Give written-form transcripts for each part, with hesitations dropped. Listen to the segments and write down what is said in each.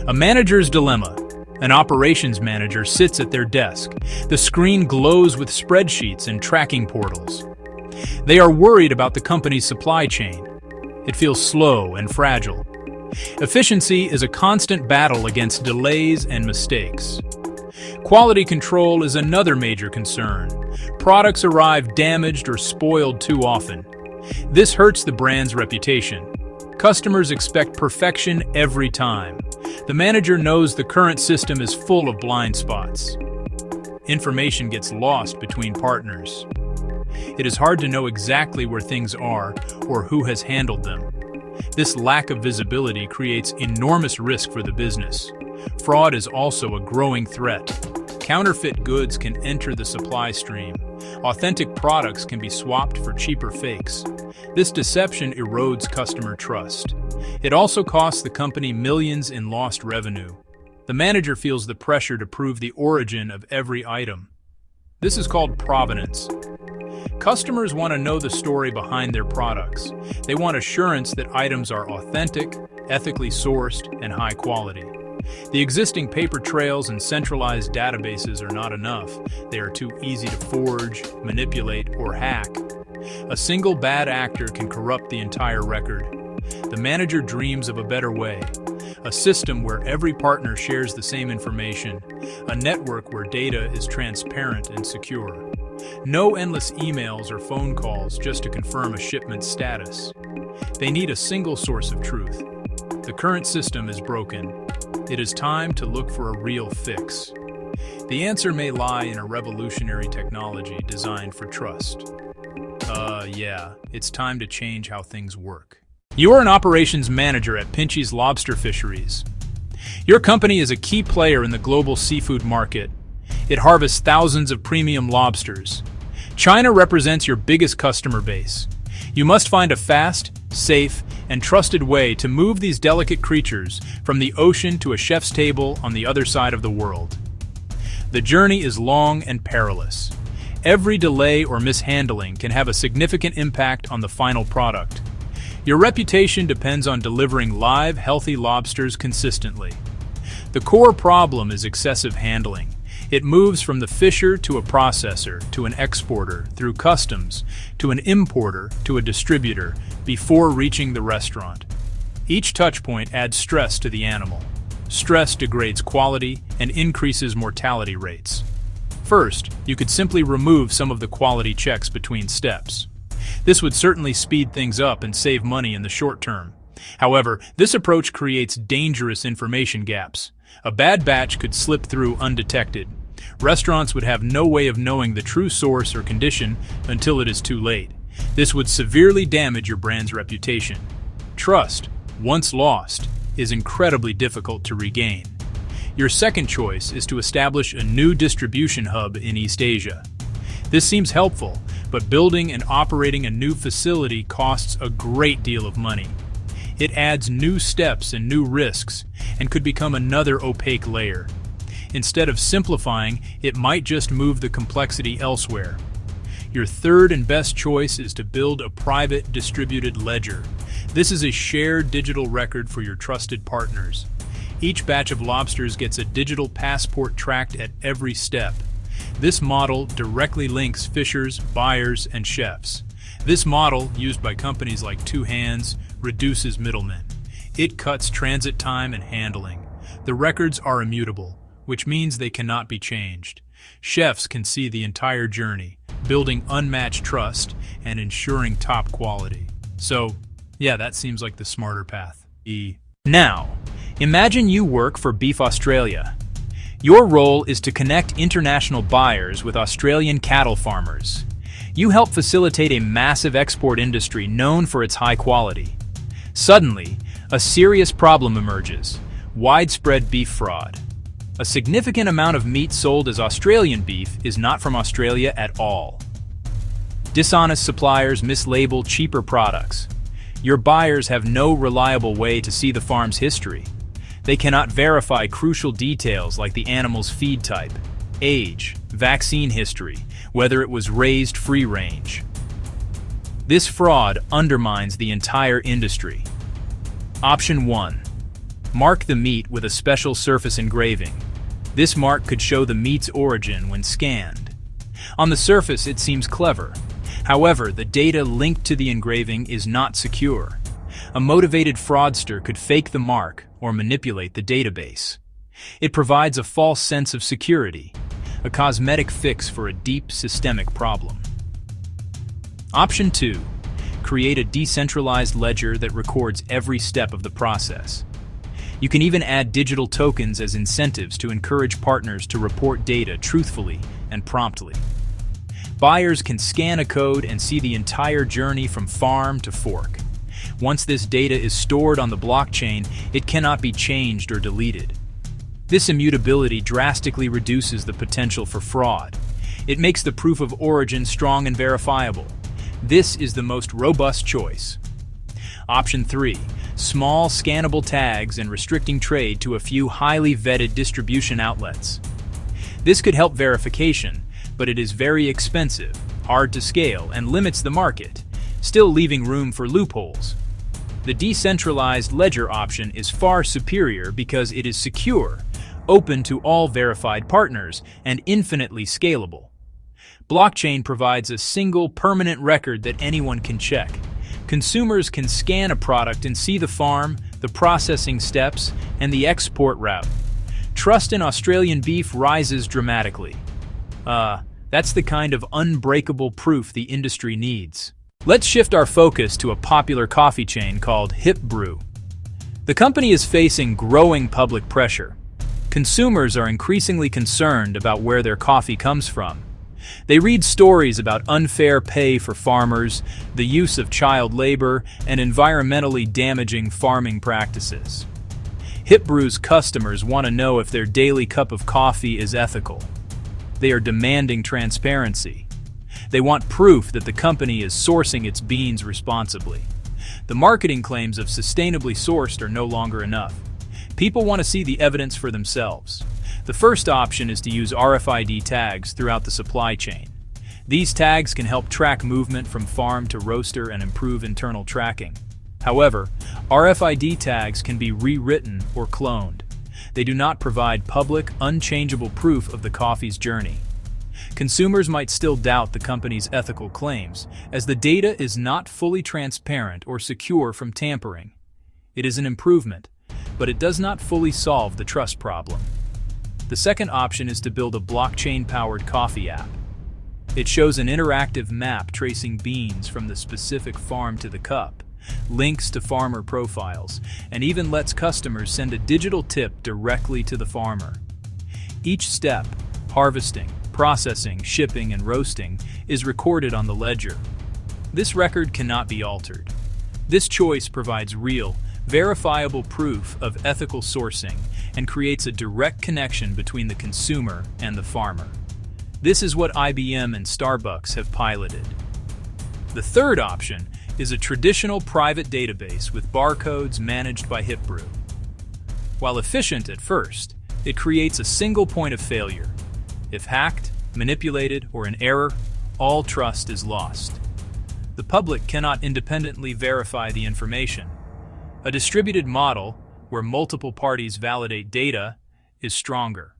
A manager's dilemma. An operations manager sits at their desk. The screen glows with spreadsheets and tracking portals. They are worried about the company's supply chain. It feels slow and fragile. Efficiency is a constant battle against delays and mistakes. Quality control is another major concern. Products arrive damaged or spoiled too often. This hurts the brand's reputation. Customers expect perfection every time. The manager knows the current system is full of blind spots. Information gets lost between partners. It is hard to know exactly where things are or who has handled them. This lack of visibility creates enormous risk for the business. Fraud is also a growing threat. Counterfeit goods can enter the supply stream. Authentic products can be swapped for cheaper fakes. This deception erodes customer trust. It also costs the company millions in lost revenue. The manager feels the pressure to prove the origin of every item. This is called provenance. Customers want to know the story behind their products. They want assurance that items are authentic, ethically sourced, and high quality. The existing paper trails and centralized databases are not enough. They are too easy to forge, manipulate, or hack. A single bad actor can corrupt the entire record. The manager dreams of a better way, a system where every partner shares the same information, a network where data is transparent and secure. No endless emails or phone calls just to confirm a shipment's status. They need a single source of truth. The current system is broken. It is time to look for a real fix. The answer may lie in a revolutionary technology designed for trust. Yeah, it's time to change how things work. You're an operations manager at Pinchy's Lobster Fisheries. Your company is a key player in the global seafood market. It harvests thousands of premium lobsters. China represents your biggest customer base. You must find a fast, safe, and trusted way to move these delicate creatures from the ocean to a chef's table on the other side of the world. The journey is long and perilous. Every delay or mishandling can have a significant impact on the final product. Your reputation depends on delivering live, healthy lobsters consistently. The core problem is excessive handling. It moves from the fisher to a processor, to an exporter, through customs, to an importer, to a distributor, before reaching the restaurant. Each touchpoint adds stress to the animal. Stress degrades quality and increases mortality rates. First, you could simply remove some of the quality checks between steps. This would certainly speed things up and save money in the short term. However, this approach creates dangerous information gaps. A bad batch could slip through undetected. Restaurants would have no way of knowing the true source or condition until it is too late. This would severely damage your brand's reputation. Trust, once lost, is incredibly difficult to regain. Your second choice is to establish a new distribution hub in East Asia. This seems helpful, but building and operating a new facility costs a great deal of money. It adds new steps and new risks, and could become another opaque layer. Instead of simplifying, it might just move the complexity elsewhere. Your third and best choice is to build a private distributed ledger. This is a shared digital record for your trusted partners. Each batch of lobsters gets a digital passport tracked at every step. This model directly links fishers, buyers, and chefs. This model, used by companies like Two Hands, reduces middlemen. It cuts transit time and handling. The records are immutable, which means they cannot be changed. Chefs can see the entire journey, building unmatched trust and ensuring top quality. So, yeah, that seems like the smarter path. Now, imagine you work for Beef Australia. Your role is to connect international buyers with Australian cattle farmers. You help facilitate a massive export industry known for its high quality. Suddenly, a serious problem emerges: widespread beef fraud. A significant amount of meat sold as Australian beef is not from Australia at all. Dishonest suppliers mislabel cheaper products. Your buyers have no reliable way to see the farm's history. They cannot verify crucial details like the animal's feed type, age, vaccine history, whether it was raised free range. This fraud undermines the entire industry. Option 1. Mark the meat with a special surface engraving. This mark could show the meat's origin when scanned. On the surface, it seems clever. However, the data linked to the engraving is not secure. A motivated fraudster could fake the mark or manipulate the database. It provides a false sense of security, a cosmetic fix for a deep systemic problem. Option 2. Create a decentralized ledger that records every step of the process. You can even add digital tokens as incentives to encourage partners to report data truthfully and promptly. Buyers can scan a code and see the entire journey from farm to fork. Once this data is stored on the blockchain, it cannot be changed or deleted. This immutability drastically reduces the potential for fraud. It makes the proof of origin strong and verifiable. This is the most robust choice. Option 3. Small scannable tags and restricting trade to a few highly vetted distribution outlets. This could help verification, but it is very expensive, hard to scale, and limits the market, still leaving room for loopholes. The decentralized ledger option is far superior because it is secure, open to all verified partners, and infinitely scalable. Blockchain provides a single permanent record that anyone can check. Consumers can scan a product and see the farm, the processing steps, and the export route. Trust in Australian beef rises dramatically. That's the kind of unbreakable proof the industry needs. Let's shift our focus to a popular coffee chain called Hip Brew. The company is facing growing public pressure. Consumers are increasingly concerned about where their coffee comes from. They read stories about unfair pay for farmers, the use of child labor, and environmentally damaging farming practices. Hip Brew's customers want to know if their daily cup of coffee is ethical. They are demanding transparency. They want proof that the company is sourcing its beans responsibly. The marketing claims of sustainably sourced are no longer enough. People want to see the evidence for themselves. The first option is to use RFID tags throughout the supply chain. These tags can help track movement from farm to roaster and improve internal tracking. However, RFID tags can be rewritten or cloned. They do not provide public, unchangeable proof of the coffee's journey. Consumers might still doubt the company's ethical claims, as the data is not fully transparent or secure from tampering. It is an improvement, but it does not fully solve the trust problem. The second option is to build a blockchain-powered coffee app. It shows an interactive map tracing beans from the specific farm to the cup, links to farmer profiles, and even lets customers send a digital tip directly to the farmer. Each step, harvesting, processing, shipping, and roasting, is recorded on the ledger. This record cannot be altered. This choice provides real, verifiable proof of ethical sourcing and creates a direct connection between the consumer and the farmer. This is what IBM and Starbucks have piloted. The third option is a traditional private database with barcodes managed by Hip Brew. While efficient at first, it creates a single point of failure. If hacked, manipulated, or an error, all trust is lost. The public cannot independently verify the information. A distributed model, where multiple parties validate data, is stronger.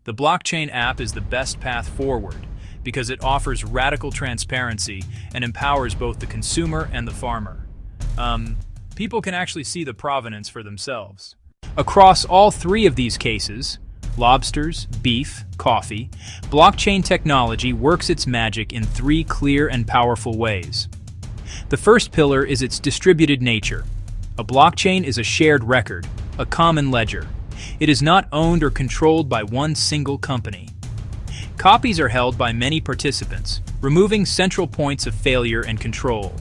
The blockchain app is the best path forward because it offers radical transparency and empowers both the consumer and the farmer. People can actually see the provenance for themselves. Across all three of these cases, lobsters, beef, coffee, blockchain technology works its magic in three clear and powerful ways. The first pillar is its distributed nature. A blockchain is a shared record, a common ledger. It is not owned or controlled by one single company. Copies are held by many participants, removing central points of failure and control.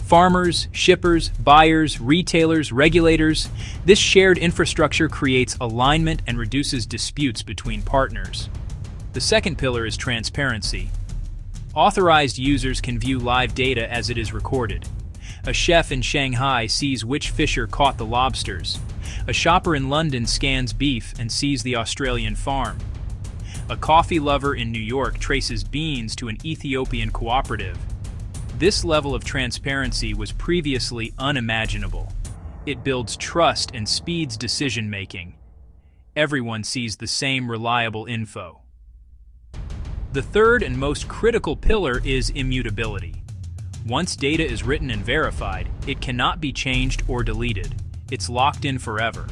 Farmers, shippers, buyers, retailers, regulators. This shared infrastructure creates alignment and reduces disputes between partners. The second pillar is transparency. Authorized users can view live data as it is recorded. A chef in Shanghai sees which fisher caught the lobsters. A shopper in London scans beef and sees the Australian farm. A coffee lover in New York traces beans to an Ethiopian cooperative. This level of transparency was previously unimaginable. It builds trust and speeds decision-making. Everyone sees the same reliable info. The third and most critical pillar is immutability. Once data is written and verified, it cannot be changed or deleted. It's locked in forever.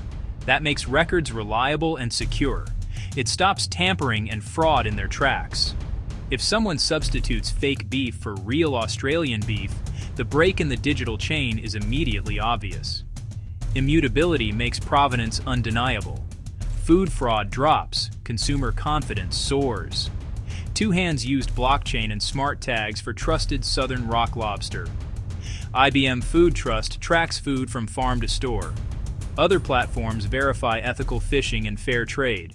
That makes records reliable and secure. It stops tampering and fraud in their tracks. If someone substitutes fake beef for real Australian beef, the break in the digital chain is immediately obvious. Immutability makes provenance undeniable. Food fraud drops, consumer confidence soars. Two Hands used blockchain and smart tags for trusted southern rock lobster. IBM Food Trust tracks food from farm to store. Other platforms verify ethical fishing and fair trade.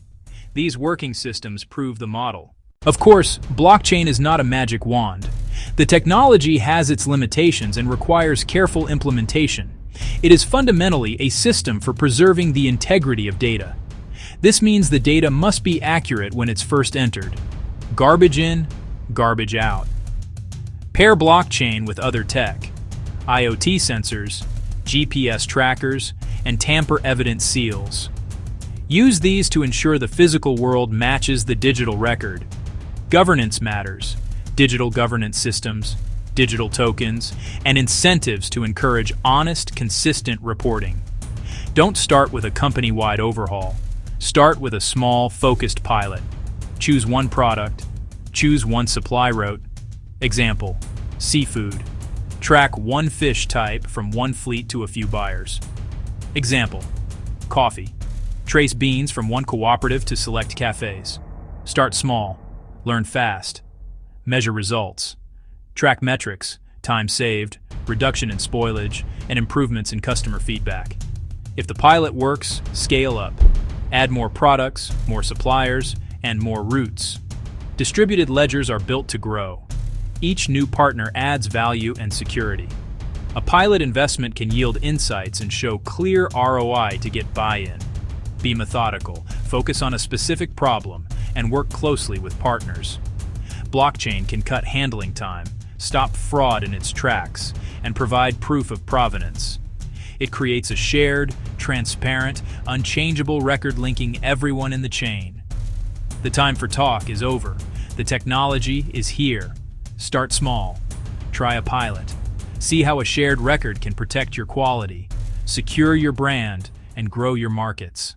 These working systems prove the model. Of course, blockchain is not a magic wand. The technology has its limitations and requires careful implementation. It is fundamentally a system for preserving the integrity of data. This means the data must be accurate when it's first entered. Garbage in, garbage out. Pair blockchain with other tech, IoT sensors, GPS trackers, and tamper-evident seals. Use these to ensure the physical world matches the digital record. Governance matters. Digital governance systems, digital tokens, and incentives to encourage honest, consistent reporting. Don't start with a company-wide overhaul. Start with a small, focused pilot. Choose one product. Choose one supply route. Example: seafood. Track one fish type from one fleet to a few buyers. Example: coffee. Trace beans from one cooperative to select cafes. Start small. Learn fast. Measure results. Track metrics, time saved, reduction in spoilage, and improvements in customer feedback. If the pilot works, scale up. Add more products, more suppliers, and more routes. Distributed ledgers are built to grow. Each new partner adds value and security. A pilot investment can yield insights and show clear ROI to get buy-in. Be methodical, focus on a specific problem, and work closely with partners. Blockchain can cut handling time, stop fraud in its tracks, and provide proof of provenance. It creates a shared, transparent, unchangeable record linking everyone in the chain. The time for talk is over. The technology is here. Start small. Try a pilot. See how a shared record can protect your quality, secure your brand, and grow your markets.